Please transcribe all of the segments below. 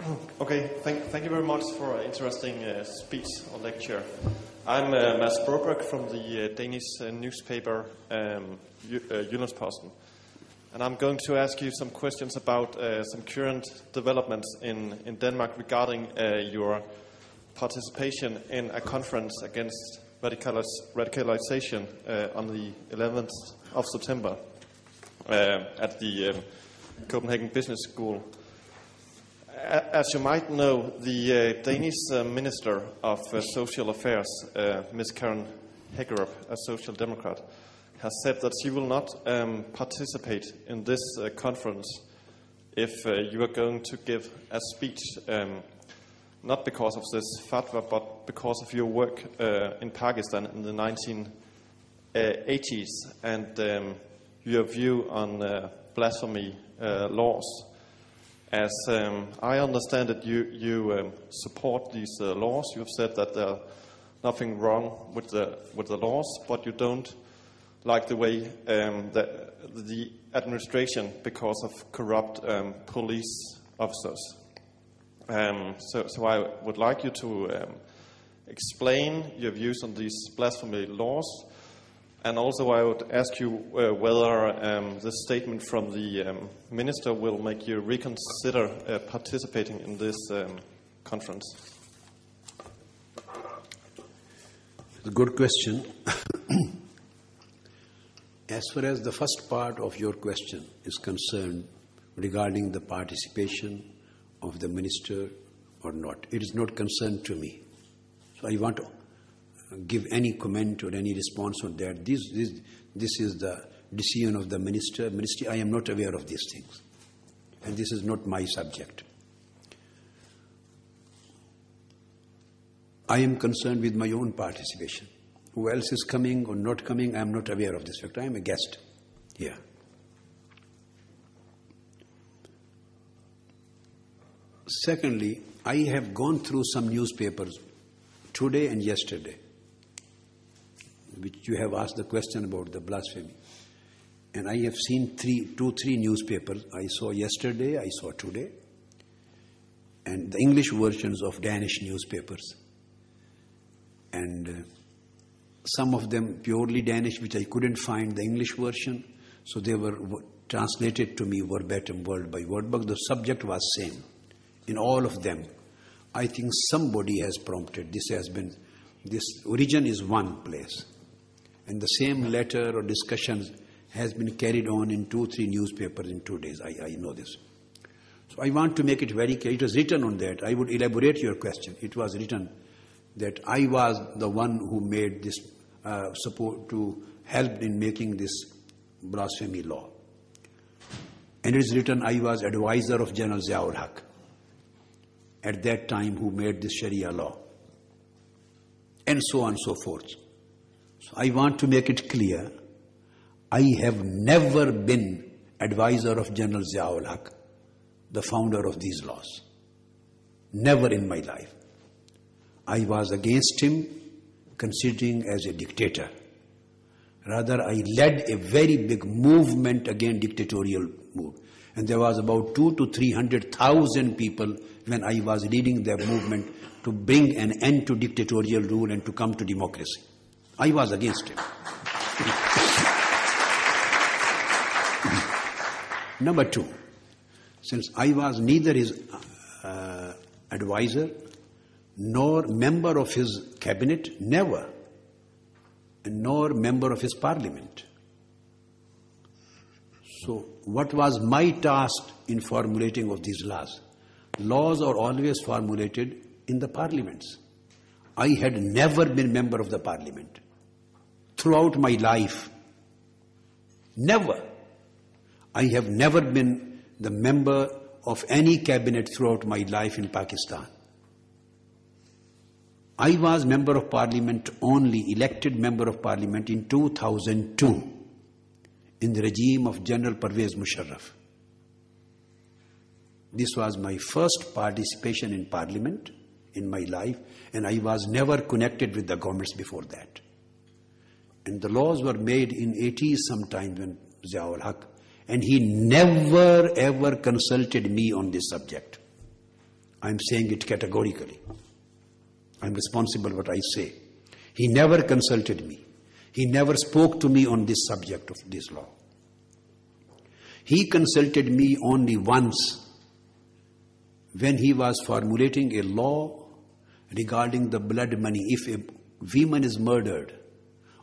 Okay, thank you very much for an interesting speech or lecture. I'm Mads Broberg from the Danish newspaper Jyllands-Posten, and I'm going to ask you some questions about some current developments in Denmark regarding your participation in a conference against radicalization on the 11th of September at the Copenhagen Business School. As you might know, the Danish Minister of Social Affairs, Ms. Karen Hækkerup, a Social Democrat, has said that she will not participate in this conference if you are going to give a speech, not because of this fatwa, but because of your work in Pakistan in the 1980s and your view on blasphemy laws. As I understand it, you support these laws. You have said that there's nothing wrong with the laws, but you don't like the way the administration because of corrupt police officers. So I would like you to explain your views on these blasphemy laws. And also I would ask you whether the statement from the minister will make you reconsider participating in this conference. A good question. As far as the first part of your question is concerned regarding the participation of the minister or not, it is not concerned to me. So I want to give any comment or any response on that. This is the decision of the ministry. I am not aware of these things, and this is not my subject. I am concerned with my own participation. Who else is coming or not coming, I am not aware of this fact. I am a guest here. Secondly, I have gone through some newspapers today and yesterday, which you have asked the question about the blasphemy. And I have seen three newspapers. I saw yesterday, I saw today, and the English versions of Danish newspapers. And some of them purely Danish, which I couldn't find the English version, so they were translated to me verbatim, word by word, but the subject was same in all of them. I think somebody has prompted. This origin is one place. And the same letter or discussions has been carried on in 2-3 newspapers in 2 days. I know this. So I want to make it very clear. It was written on that. I would elaborate your question. It was written that I was the one who made this support to help in making this blasphemy law. And it is written I was advisor of General Ziaul Haq at that time who made this Sharia law. And so on and so forth. So I want to make it clear, I have never been advisor of General Ziaul Haq, the founder of these laws. Never in my life. I was against him, considering as a dictator. Rather, I led a very big movement against dictatorial move. And there was about 200,000 to 300,000 people when I was leading that movement to bring an end to dictatorial rule and to come to democracy. I was against him. Number two, since I was neither his advisor nor member of his cabinet, never, and nor member of his parliament. So what was my task in formulating of these laws? Laws are always formulated in the parliaments. I had never been member of the parliament throughout my life. Never. I have never been the member of any cabinet throughout my life in Pakistan. I was member of parliament only, elected member of parliament in 2002 in the regime of General Pervez Musharraf. This was my first participation in parliament in my life, and I was never connected with the governments before that. And the laws were made in 80s sometime when Ziaul Haq, and he never ever consulted me on this subject. I'm saying it categorically. I'm responsible for what I say. He never consulted me. He never spoke to me on this subject of this law. He consulted me only once when he was formulating a law regarding the blood money. If a woman is murdered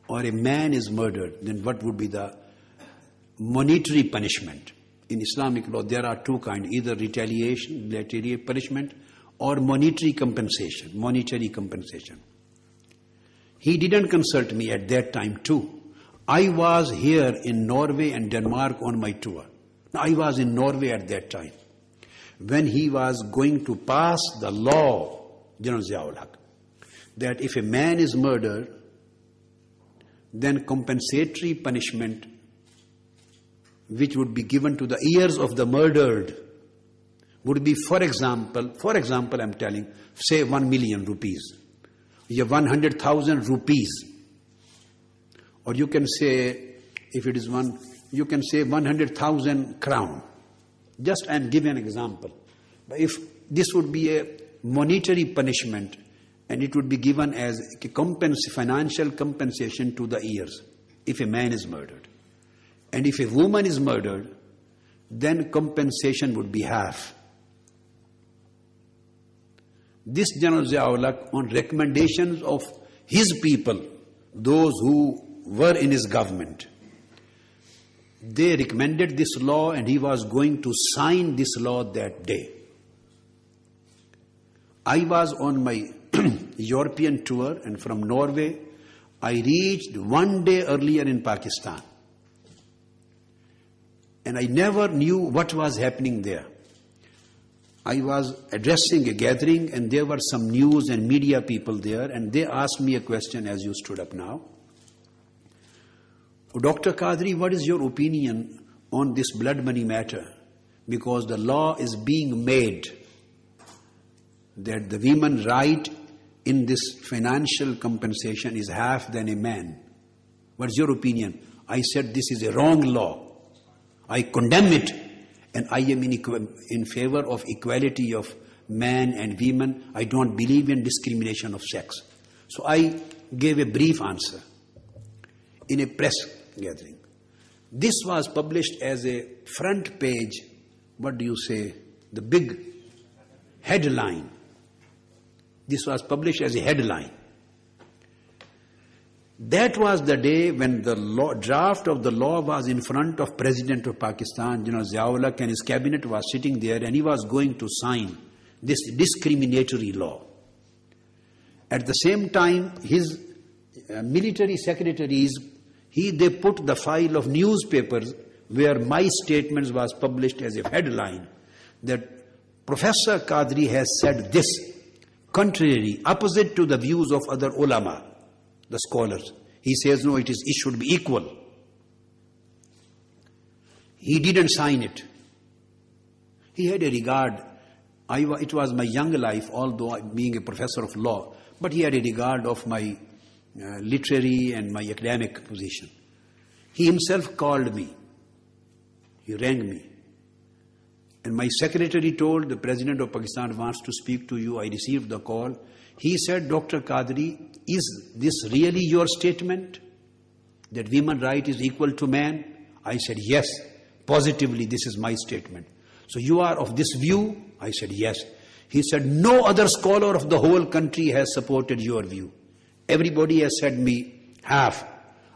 or a man is murdered, then what would be the monetary punishment? In Islamic law, there are two kinds, either retaliatory punishment or monetary compensation. He didn't consult me at that time too. I was here in Norway and Denmark on my tour. Now, I was in Norway at that time when he was going to pass the law, General Zia-ul Haq, that if a man is murdered, then compensatory punishment which would be given to the heirs of the murdered would be, for example, I'm telling, say 1 million rupees. You have 100,000 rupees. Or you can say, if it is you can say 100,000 crown. Just I am giving an example. But if this would be a monetary punishment, and it would be given as financial compensation to the heirs if a man is murdered. And if a woman is murdered, then compensation would be half. This General Zia-ul Haq, on recommendations of his people, those who were in his government, they recommended this law and he was going to sign this law that day. I was on my European tour, and from Norway, I reached 1 day earlier in Pakistan. And I never knew what was happening there. I was addressing a gathering and there were some news and media people there, and they asked me a question as you stood up now. Dr. Qadri, what is your opinion on this blood money matter? Because the law is being made that the women right in this financial compensation is half than a man. What is your opinion? I said this is a wrong law. I condemn it, and I am in favor of equality of man and women. I don't believe in discrimination of sex. So I gave a brief answer in a press gathering. This was published as a front page, what do you say, the big headline. This was published as a headline. That was the day when the draft of the law was in front of President of Pakistan, General Zia-ul Haq, and his cabinet was sitting there, and he was going to sign this discriminatory law. At the same time, his military secretaries, they put the file of newspapers where my statements was published as a headline that Professor Qadri has said this, contrary, opposite to the views of other ulama, the scholars. He says, no, it should be equal. He didn't sign it. He had a regard. It was my young life, although being a professor of law, but he had a regard of my literary and my academic position. He himself called me. He rang me. And my secretary told the President of Pakistan wants to speak to you. I received the call. He said, Dr. Qadri, is this really your statement? That women's right is equal to man? I said, yes, positively this is my statement. So you are of this view? I said, yes. He said, no other scholar of the whole country has supported your view. Everybody has said me half.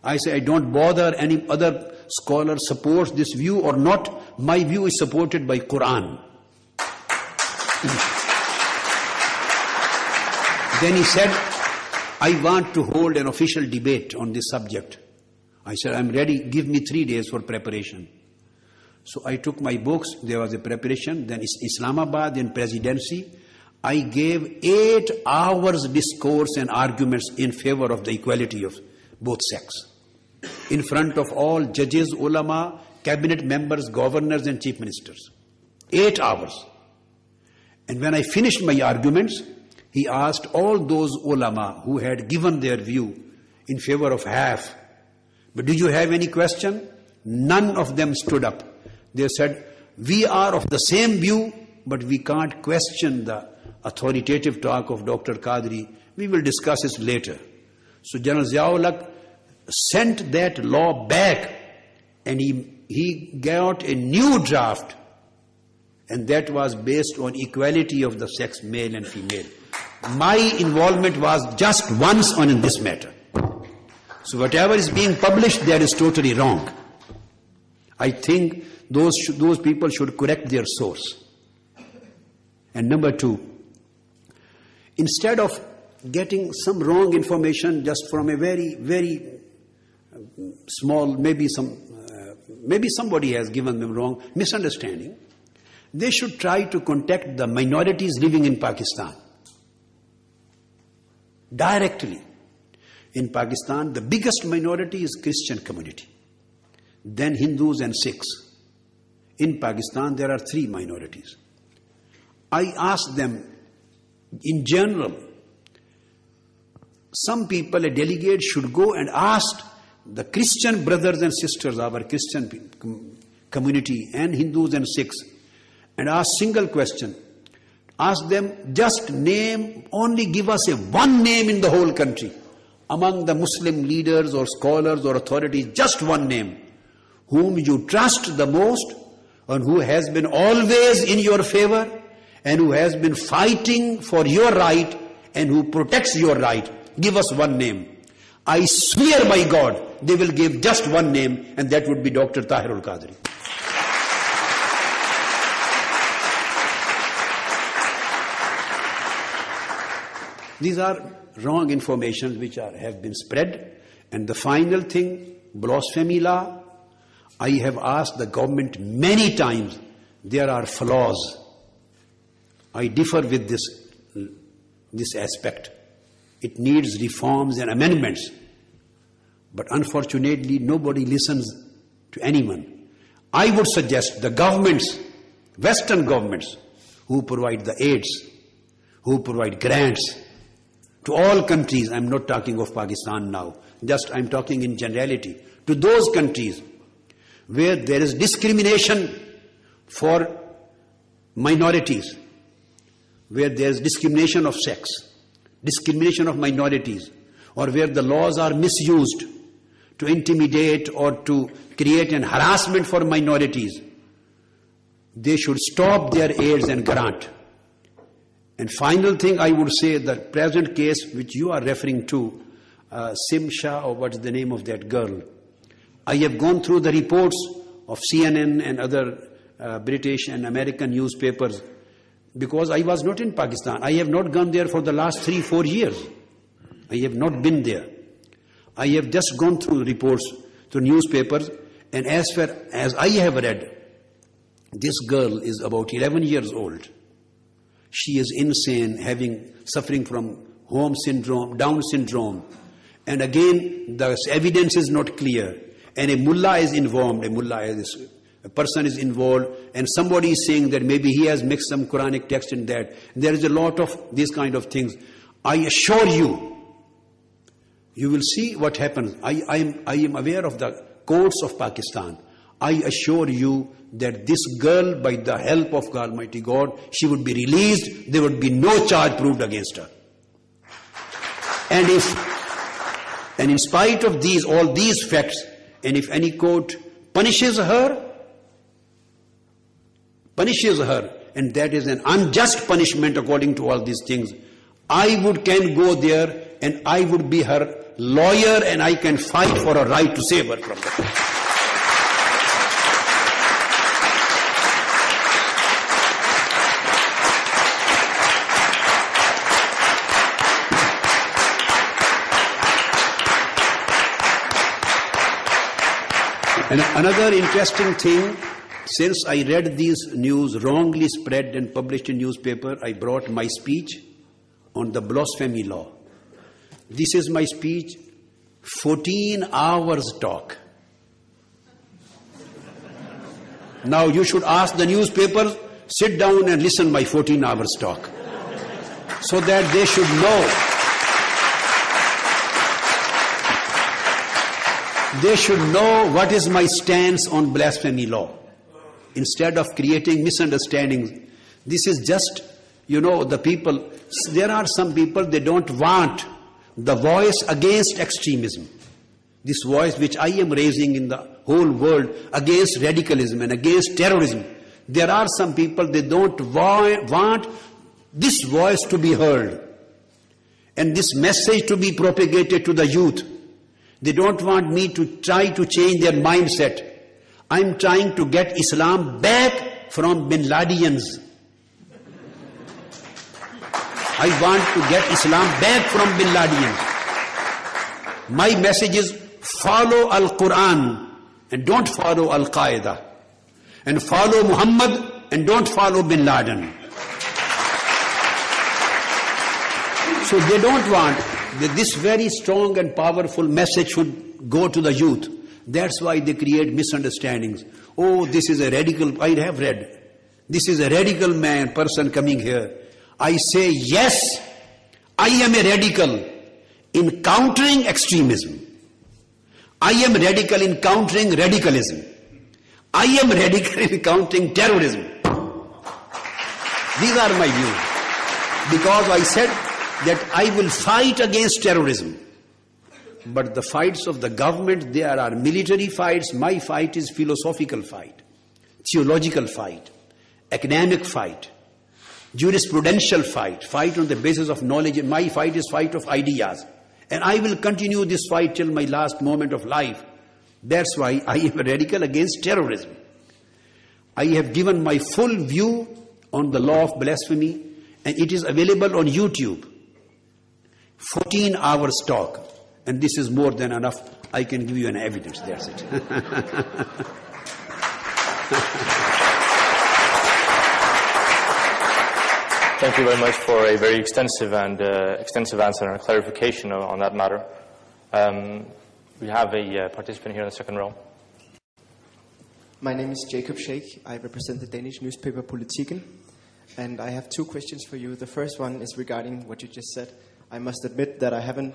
I say, I don't bother any other scholar supports this view or not. My view is supported by Quran. Then he said, I want to hold an official debate on this subject. I said, I'm ready. Give me 3 days for preparation. So I took my books. There was a preparation. Then Islamabad, then presidency. I gave 8 hours discourse and arguments in favor of the equality of both sex. In front of all judges, ulama, cabinet members, governors and chief ministers. 8 hours. And when I finished my arguments, he asked all those ulama who had given their view in favor of half, but do you have any question? None of them stood up. They said, we are of the same view, but we can't question the authoritative talk of Dr. Qadri. We will discuss this later. So General Ziaul sent that law back, and he got a new draft, and that was based on equality of the sex, male and female. My involvement was just once on this matter. So whatever is being published, that is totally wrong. I think those people should correct their source. And number two, instead of getting some wrong information just from a very, very small, maybe somebody has given them wrong misunderstanding, they should try to contact the minorities living in Pakistan directly. In Pakistan, the biggest minority is Christian community, then Hindus and Sikhs. In Pakistan, there are 3 minorities. I asked them, in general, some people, a delegate should go and ask the Christian brothers and sisters, our Christian community and Hindus and Sikhs, and ask single question. Ask them, just name, only give us one name in the whole country. Among the Muslim leaders or scholars or authorities, just one name, whom you trust the most and who has been always in your favor and who has been fighting for your right and who protects your right. Give us one name. I swear by God, they will give just one name, and that would be Dr. Tahirul Qadri. These are wrong information which have been spread. And the final thing, blasphemy law. I have asked the government many times, there are flaws. I differ with this aspect. It needs reforms and amendments. But unfortunately, nobody listens to anyone. I would suggest the governments, Western governments, who provide the aids, who provide grants to all countries, I'm not talking of Pakistan now, just I'm talking in generality, to those countries where there is discrimination for minorities, where there is discrimination of sex, discrimination of minorities, or where the laws are misused to intimidate or to create an harassment for minorities, they should stop their aids and grant. And final thing I would say, the present case which you are referring to, Simsha, or what is the name of that girl, I have gone through the reports of CNN and other British and American newspapers, because I was not in Pakistan. I have not gone there for the last 3-4 years. I have not been there. I have just gone through reports, through newspapers, and as far as I have read, this girl is about 11 years old. She is insane, suffering from Down syndrome. And again, the evidence is not clear. And a mullah is involved, a person is involved, and somebody is saying that maybe he has mixed some Quranic text in that. There is a lot of these kind of things. I assure you, you will see what happens. I am aware of the courts of Pakistan. I assure you that this girl, by the help of Almighty God, she would be released. There would be no charge proved against her. And in spite of all these facts, and if any court punishes her, and that is an unjust punishment according to all these things, I can go there and I would be her lawyer, and I can fight for a right to save her from that. And another interesting thing, since I read these news wrongly spread and published in newspaper, I brought my speech on the blasphemy law. This is my speech, 14 hours talk. Now you should ask the newspapers, sit down and listen my 14 hours talk, so that they should know. They should know what is my stance on blasphemy law. Instead of creating misunderstandings, this is just You know, the people, there are some people, they don't want the voice against extremism. This voice which I am raising in the whole world against radicalism and against terrorism. There are some people, they don't want this voice to be heard and this message to be propagated to the youth. They don't want me to try to change their mindset. I'm trying to get Islam back from Bin Ladenians. I want to get Islam back from Bin Ladenians. My message is follow Al-Quran and don't follow Al-Qaeda. And follow Muhammad and don't follow Bin Laden. So they don't want that this very strong and powerful message should go to the youth. That's why they create misunderstandings. Oh, this is a radical, I have read. This is a radical person coming here. I say, yes, I am a radical in countering extremism. I am radical in countering radicalism. I am radical in countering terrorism. These are my views. Because I said that I will fight against terrorism. But the fights of the government, there are military fights. My fight is philosophical fight, theological fight, academic fight, jurisprudential fight, fight on the basis of knowledge. My fight is fight of ideas. And I will continue this fight till my last moment of life. That's why I am a radical against terrorism. I have given my full view on the law of blasphemy, and it is available on YouTube. 14 hours talk. And this is more than enough. I can give you an evidence. That's it. Thank you very much for a very extensive answer and a clarification on that matter. We have a participant here in the second row. My name is Jacob Sheikh. I represent the Danish newspaper Politiken. And I have two questions for you. The first one is regarding what you just said. I must admit that I haven't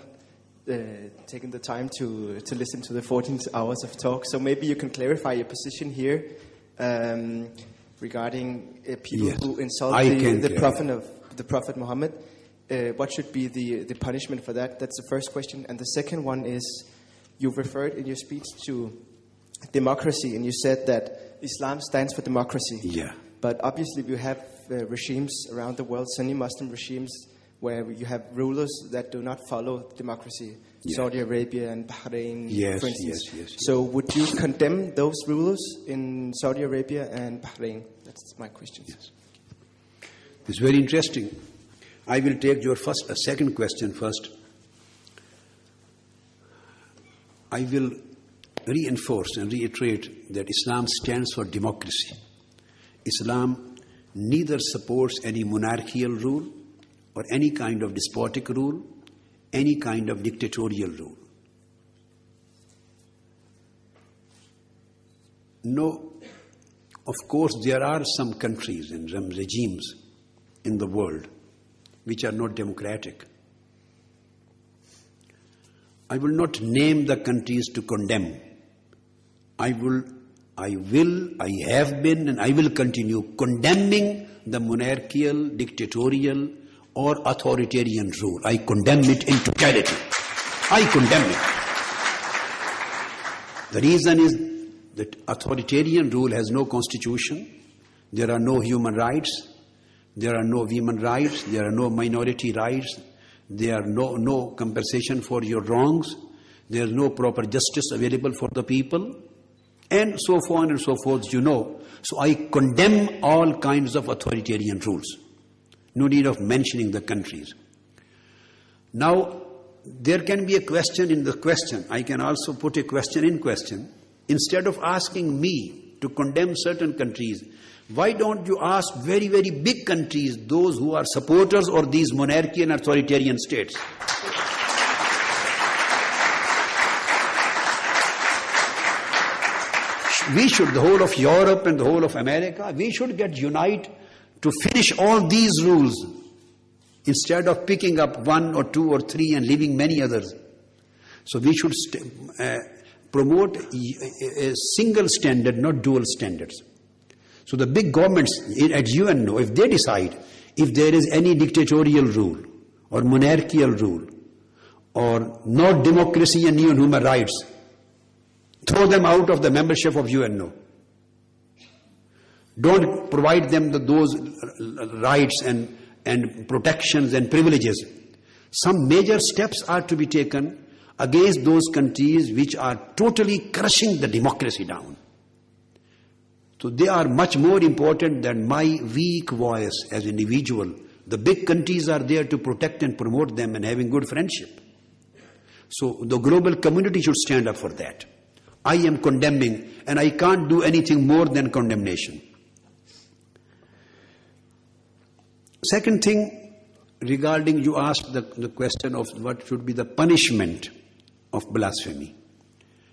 taken the time to listen to the 14 hours of talk. So maybe you can clarify your position here regarding people who insult the Prophet Muhammad. What should be the punishment for that? That's the first question. And the second one is, you referred in your speech to democracy, and you said that Islam stands for democracy. Yeah. But obviously we have regimes around the world, Sunni Muslim regimes, where you have rulers that do not follow democracy. Yeah. Saudi Arabia and Bahrain, for instance. Yes. So would you condemn those rulers in Saudi Arabia and Bahrain? That's my question. Yes. It's very interesting. I will take your second question first. I will reinforce and reiterate that Islam stands for democracy. Islam neither supports any monarchical rule or any kind of despotic rule, any kind of dictatorial rule. No, of course there are some countries and some regimes in the world which are not democratic. I will not name the countries to condemn. I have been, and I will continue condemning the monarchical, dictatorial, or authoritarian rule. I condemn it in totality. I condemn it. The reason is that authoritarian rule has no constitution. There are no human rights. There are no women rights. There are no minority rights. There are no compensation for your wrongs. There is no proper justice available for the people. And so on and so forth, you know. So I condemn all kinds of authoritarian rules. No need of mentioning the countries. Now, there can be a question in the question. I can also put a question in question. Instead of asking me to condemn certain countries, why don't you ask very, very big countries, those who are supporters of these monarchy and authoritarian states? We should, the whole of Europe and the whole of America, we should get unite to finish all these rules instead of picking up one or two or three and leaving many others. So we should promote a single standard, not dual standards. So the big governments at UN, if they decide if there is any dictatorial rule or monarchical rule or no democracy and no human rights, throw them out of the membership of UNO. Don't provide them those rights and protections and privileges. Some major steps are to be taken against those countries which are totally crushing the democracy down. So they are much more important than my weak voice as an individual. The big countries are there to protect and promote them and having good friendship. So the global community should stand up for that. I am condemning, and I can't do anything more than condemnation. Second thing, regarding you asked the question of what should be the punishment of blasphemy.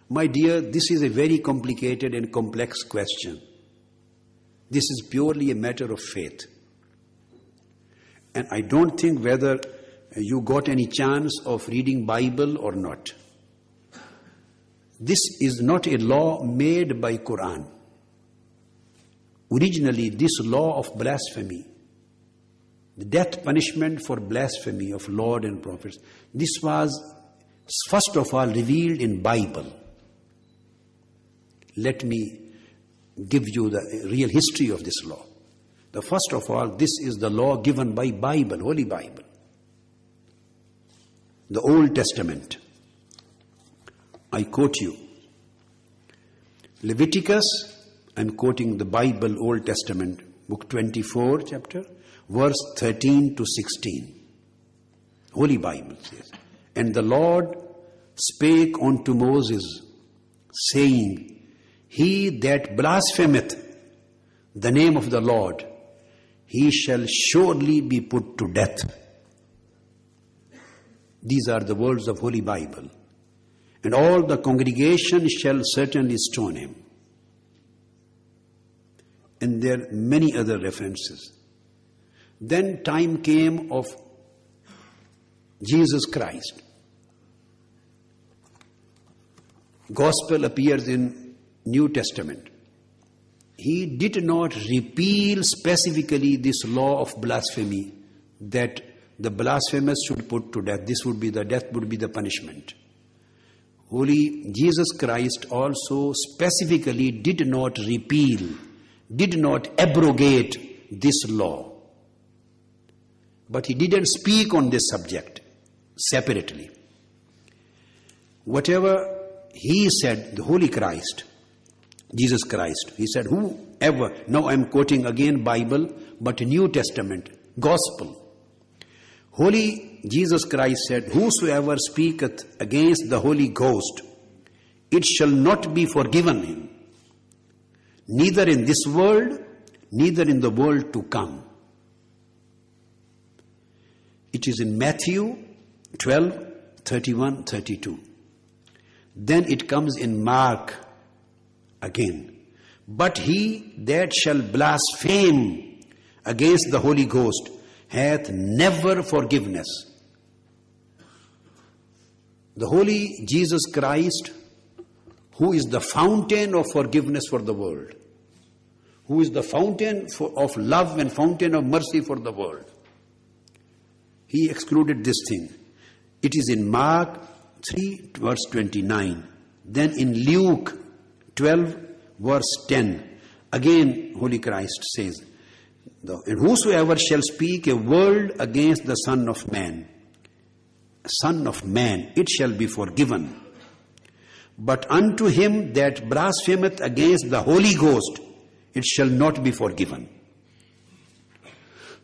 My dear, this is a very complicated and complex question. This is purely a matter of faith. And I don't think whether you got any chance of reading Bible or not. This is not a law made by Quran. Originally, this law of blasphemy, the death punishment for blasphemy of Lord and prophets, this was first of all revealed in Bible. Let me give you the real history of this law. The first of all, this is the law given by Bible, Holy Bible. The Old Testament. I quote you. Leviticus, I'm quoting the Bible, Old Testament, book 24, chapter, verse 13 to 16. Holy Bible says, and the Lord spake unto Moses, saying, he that blasphemeth the name of the Lord, he shall surely be put to death. These are the words of Holy Bible. And all the congregation shall certainly stone him. And there are many other references. Then time came of Jesus Christ. Gospel appears in New Testament. He did not repeal specifically this law of blasphemy that the blasphemous should put to death. This would be the death would be the punishment. Holy Jesus Christ also specifically did not repeal, did not abrogate this law. But he didn't speak on this subject separately. Whatever he said, the Holy Christ, Jesus Christ, he said, whoever, now I'm quoting again Bible, but New Testament, Gospel. Holy Jesus Christ said, whosoever speaketh against the Holy Ghost, it shall not be forgiven him, neither in this world, neither in the world to come. It is in Matthew 12, 31, 32. Then it comes in Mark again. But he that shall blaspheme against the Holy Ghost hath never forgiveness. The Holy Jesus Christ, who is the fountain of forgiveness for the world, who is the fountain of love and fountain of mercy for the world, he excluded this thing. It is in Mark 3 verse 29. Then in Luke 12 verse 10. Again Holy Christ says, and whosoever shall speak a word against the Son of Man, it shall be forgiven. But unto him that blasphemeth against the Holy Ghost, it shall not be forgiven.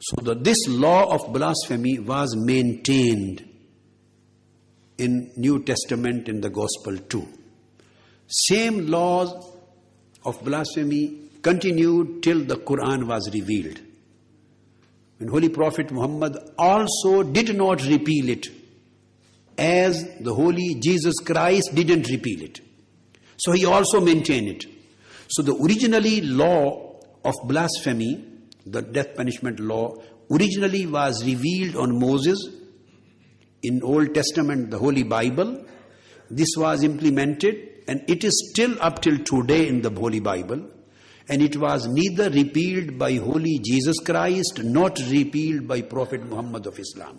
So this law of blasphemy was maintained in New Testament in the Gospel too. Same laws of blasphemy continued till the Quran was revealed. And Holy Prophet Muhammad also did not repeal it, as the Holy Jesus Christ didn't repeal it. So he also maintained it. So the originally law of blasphemy, the death punishment law, originally was revealed on Moses in Old Testament, the Holy Bible. This was implemented, and it is still up till today in the Holy Bible. and it was neither repealed by Holy Jesus Christ, not repealed by Prophet Muhammad of Islam.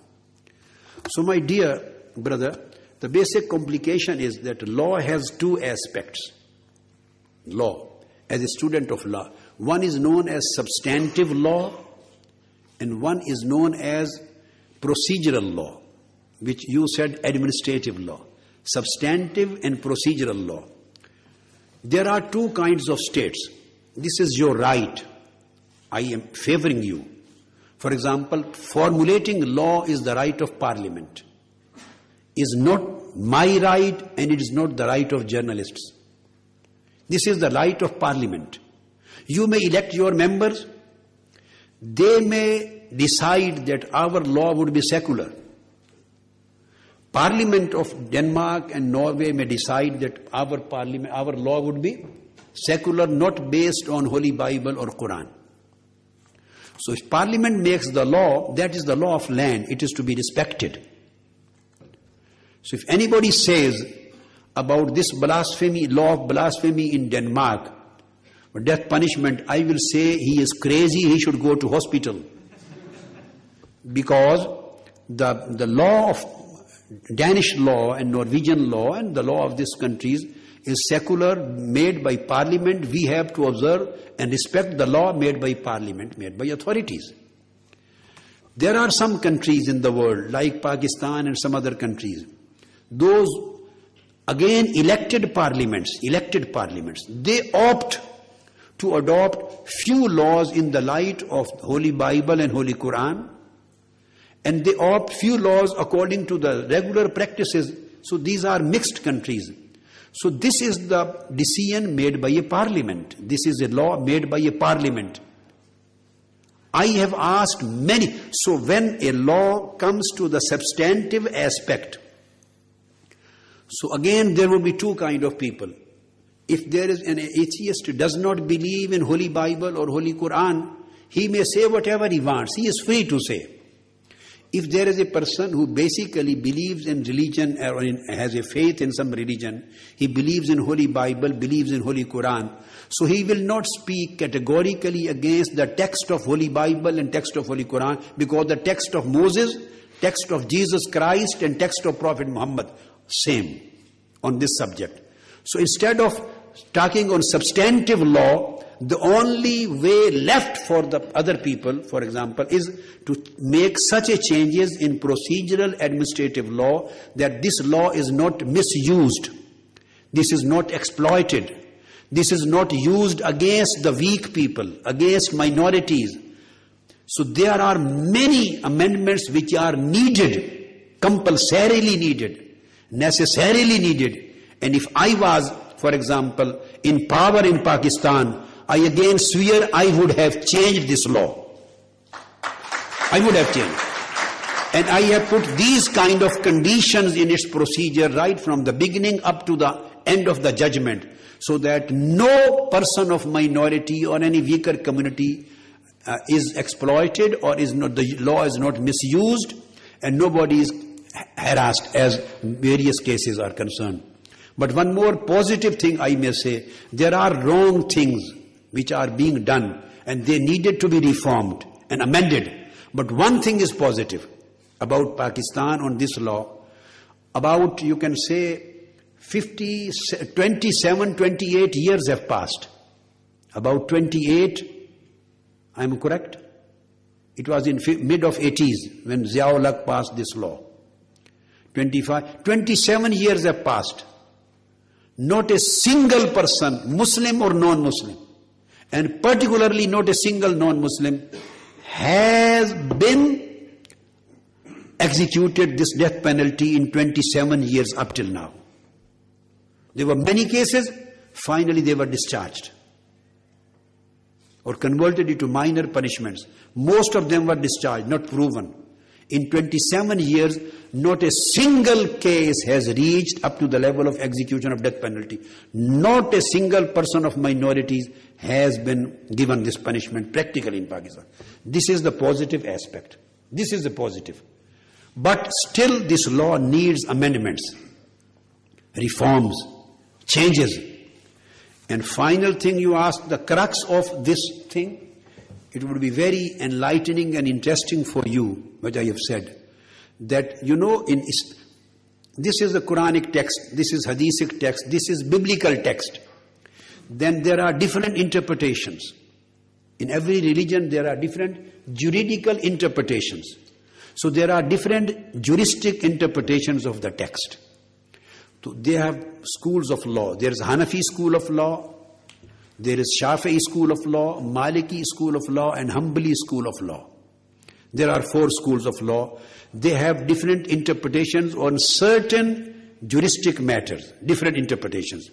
So my dear brother, the basic complication is that law has two aspects. Law, as a student of law, one is known as substantive law and one is known as procedural law, which you said administrative law. Substantive and procedural law. There are two kinds of states. This is your right. I am favoring you. For example, formulating law is the right of parliament. Is not my right and it is not the right of journalists. This is the right of parliament. You may elect your members. They may decide that our law would be secular. Parliament of Denmark and Norway may decide that our law would be secular, not based on Holy Bible or Quran. So if Parliament makes the law, that is the law of land. It is to be respected. So if anybody says about this blasphemy, law of blasphemy in Denmark, death punishment, I will say he is crazy, he should go to hospital. Because the law of Danish law and Norwegian law and the law of these countries is secular, made by parliament. We have to observe and respect the law made by parliament, made by authorities. There are some countries in the world, like Pakistan and some other countries, those, again, elected parliaments, they opt to adopt few laws in the light of Holy Bible and Holy Quran, and they opt few laws according to the regular practices. So these are mixed countries. So this is the decision made by a parliament. This is a law made by a parliament. I have asked many. So when a law comes to the substantive aspect, so again there will be two kind of people. If there is an atheist who does not believe in Holy Bible or Holy Quran, he may say whatever he wants. He is free to say. If there is a person who basically believes in religion or has a faith in some religion, he believes in Holy Bible, believes in Holy Quran, so he will not speak categorically against the text of Holy Bible and text of Holy Quran, because the text of Moses, text of Jesus Christ and text of Prophet Muhammad, same on this subject. So instead of talking on substantive law, the only way left for the other people, for example, is to make such a changes in procedural administrative law that this law is not misused. This is not exploited. This is not used against the weak people, against minorities. So there are many amendments which are needed, compulsorily needed, necessarily needed. And if I was, for example, in power in Pakistan, I again swear I would have changed this law. I would have changed. And I have put these kind of conditions in its procedure right from the beginning up to the end of the judgment, so that no person of minority or any weaker community is exploited, or is not, the law is not misused, and nobody is harassed as various cases are concerned. But one more positive thing I may say, there are wrong things which are being done and they needed to be reformed and amended. But one thing is positive about Pakistan on this law. About, you can say, 27, 28 years have passed. About 28, I am correct? It was in mid of 80s when Ziaul Haq passed this law. 27 years have passed. Not a single person, Muslim or non-Muslim, and particularly not a single non-Muslim, has been executed this death penalty in 27 years up till now. There were many cases, finally they were discharged or converted into minor punishments. Most of them were discharged, not proven. In 27 years, not a single case has reached up to the level of execution of death penalty. Not a single person of minorities has been given this punishment practically in Pakistan. This is the positive aspect. This is the positive. But still this law needs amendments, reforms, changes. And final thing you asked, the crux of this thing, it would be very enlightening and interesting for you, what I have said, that this is a Quranic text, this is Hadithic text, this is biblical text. Then there are different interpretations. In every religion there are different juridical interpretations. So there are different juristic interpretations of the text. So they have schools of law. There is Hanafi school of law, there is Shafi'i school of law, Maliki school of law, and Hanbali school of law. There are 4 schools of law. They have different interpretations on certain juristic matters, different interpretations.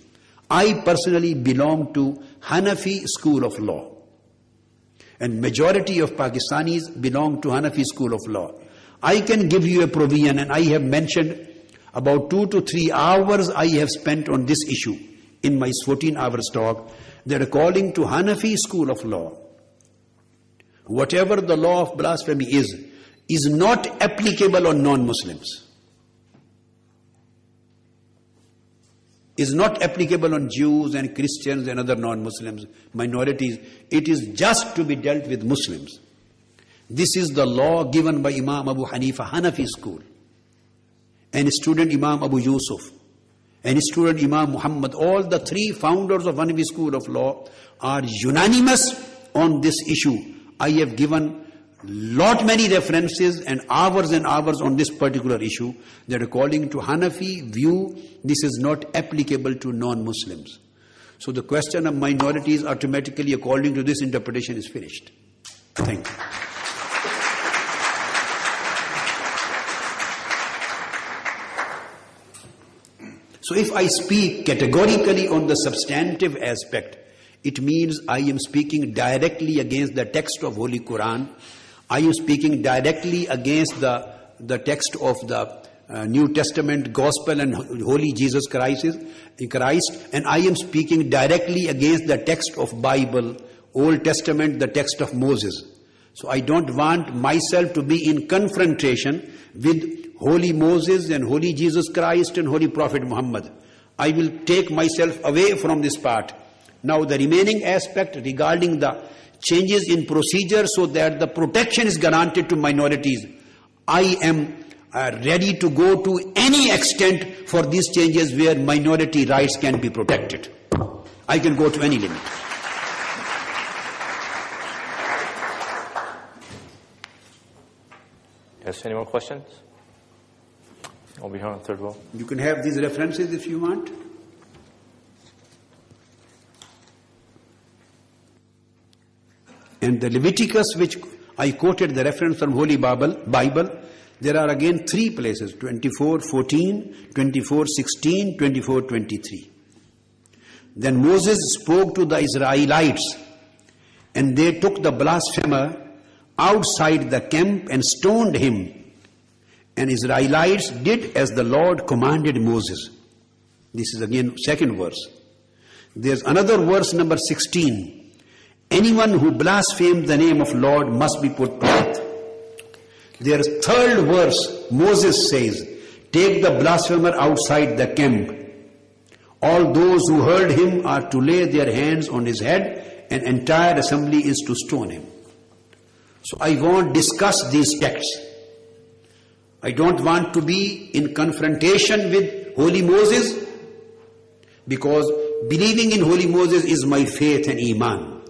I personally belong to Hanafi school of law. And majority of Pakistanis belong to Hanafi school of law. I can give you a provision, and I have mentioned about 2 to 3 hours I have spent on this issue in my 14-hour talk, that according to Hanafi school of law, whatever the law of blasphemy is not applicable on non-Muslims. Is not applicable on Jews and Christians and other non-Muslims, minorities. It is just to be dealt with Muslims. This is the law given by Imam Abu Hanifa, Hanafi school, and his student Imam Abu Yusuf, and his student Imam Muhammad. All the 3 founders of Hanafi school of law are unanimous on this issue. I have given many references and hours on this particular issue, that according to Hanafi view, this is not applicable to non-Muslims. So the question of minorities automatically, according to this interpretation, is finished. Thank you. So if I speak categorically on the substantive aspect, it means I am speaking directly against the text of Holy Quran. I am speaking directly against the text of the New Testament Gospel and Holy Jesus Christ, and I am speaking directly against the text of Bible, Old Testament, the text of Moses. So I don't want myself to be in confrontation with Holy Moses and Holy Jesus Christ and Holy Prophet Muhammad. I will take myself away from this part. Now the remaining aspect regarding the changes in procedure so that the protection is granted to minorities, I am ready to go to any extent for these changes where minority rights can be protected. I can go to any limit. Yes, any more questions? I'll be here on the 3rd row. You can have these references if you want. And the Leviticus, which I quoted the reference from Holy Bible, there are again 3 places, 24:14, 24:16, 24:23. Then Moses spoke to the Israelites, and they took the blasphemer outside the camp and stoned him. And Israelites did as the Lord commanded Moses. This is again 2nd verse. There's another verse, number 16. Anyone who blasphemes the name of Lord must be put to death. There's 3rd verse, Moses says, take the blasphemer outside the camp. All those who heard him are to lay their hands on his head, and entire assembly is to stone him. So I won't discuss these texts. I don't want to be in confrontation with Holy Moses, because believing in Holy Moses is my faith, and Iman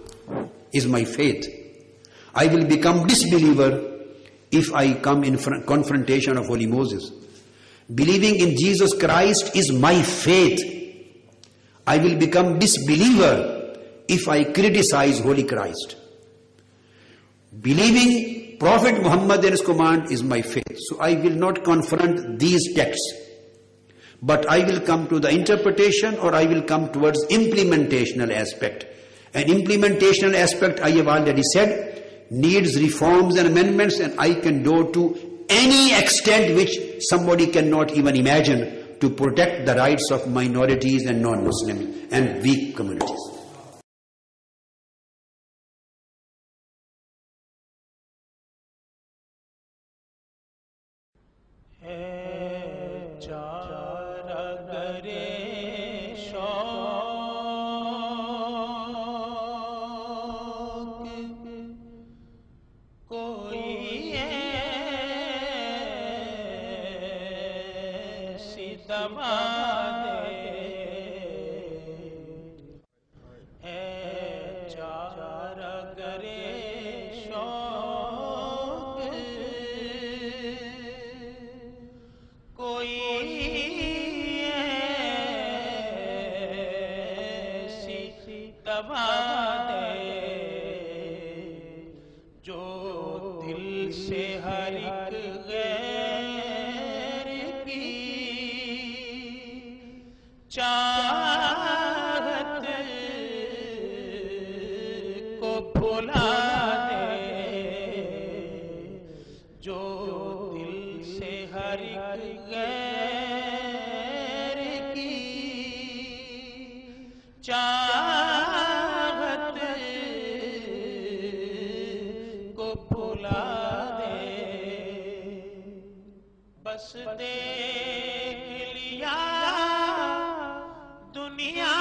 is my faith. I will become disbeliever if I come in confrontation of Holy Moses. Believing in Jesus Christ is my faith. I will become disbeliever if I criticize Holy Christ. Believing Prophet Muhammad and his command is my faith. So I will not confront these texts, but I will come to the interpretation, or I will come towards implementational aspect. An implementational aspect, I have already said, needs reforms and amendments, and I can go to any extent which somebody cannot even imagine to protect the rights of minorities and non-Muslim and weak communities. चार करे शौ दबा दे है चारा करे शौक कोई ऐसी दबा दे जो दिल से हर एक गैर की चाहत को भुला दे जो दिल से हर एक गैर की चाहत को भुला दे बस देख लिया दुनिया